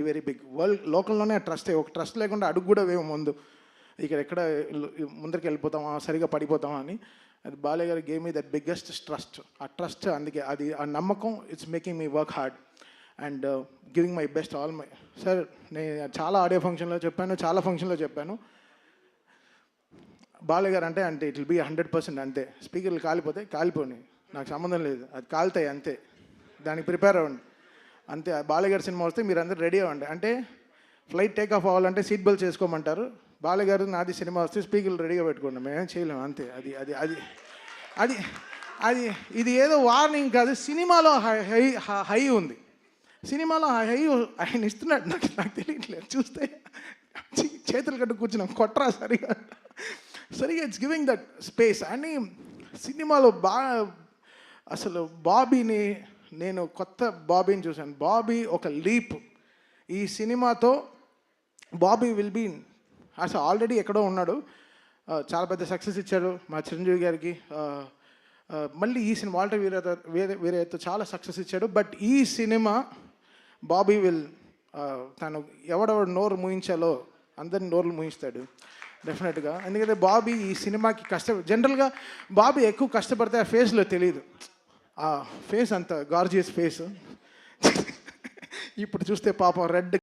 Very big world లోకంలోనే trust. ఒక trust లేకుండా అడుగు కూడా వేము ముందు. ఇక్కడ ఎక్కడ ముందరికి వెళ్ళిపోతామా, సరిగా పడిపోతామా అని. అది బాలయ్య గారు game me that biggest trust. ఆ ట్రస్ట్ అందుకే అది ఆ నమ్మకం it's making me work hard and giving my best all my. Sir నేను చాలా ఆడియో ఫంక్షన్లో చెప్పాను, చాలా ఫంక్షన్లో చెప్పాను. బాలయ్య గారు అంటే ఇట్ విల్ బీ 100% అంతే. స్పీకర్లు కాలిపోతే కాలిపోని, నాకు సంబంధం లేదు, అది కాలుతాయి అంతే, దానికి ప్రిపేర్ అవ్వండి అంతే. బాలయ్య గారి సినిమా వస్తే మీరు అందరూ రెడీ అవ్వండి. అంటే ఫ్లైట్ టేక్ ఆఫ్ అవ్వాలంటే సీట్ బెల్ట్ చేసుకోమంటారు. బాలయ్య గారు నాది సినిమా వస్తే స్పీకర్లు రెడీగా పెట్టుకోండి, మేమేం చేయలేము అంతే. అది అది అది అది అది ఇది ఏదో వార్నింగ్ కాదు. సినిమాలో హై ఉంది, సినిమాలో హై ఆయన ఇస్తున్నాడు. నాకు తెలియట్లేదు, చూస్తే చేతులు కట్టు కూర్చున్నాం, కొట్రా సరిగా ఇట్స్ గివింగ్ దట్ స్పేస్. అని సినిమాలో అసలు బాబీని నేను కొత్త బాబీని చూశాను. బాబీ ఒక లీప్. ఈ సినిమాతో బాబీ విల్ బీ అసలు ఆల్రెడీ ఎక్కడో ఉన్నాడు, చాలా పెద్ద సక్సెస్ ఇచ్చాడు మా చిరంజీవి గారికి. మళ్ళీ ఈ సినిమా వాల్టర్ వీరయ్యతో చాలా సక్సెస్ ఇచ్చాడు. బట్ ఈ సినిమా బాబీ విల్ తను ఎవడెవడు నోరు మూయించాలో అందరిని నోరులు మూయిస్తాడు డెఫినెట్గా. ఎందుకంటే బాబీ ఈ సినిమాకి జనరల్గా బాబీ ఎక్కువ కష్టపడితే ఆ ఫేస్లో తెలియదు. ఆ ఫేస్ అంత గార్జియస్ ఫేస్ ఇప్పుడు చూస్తే పాపం రెడ్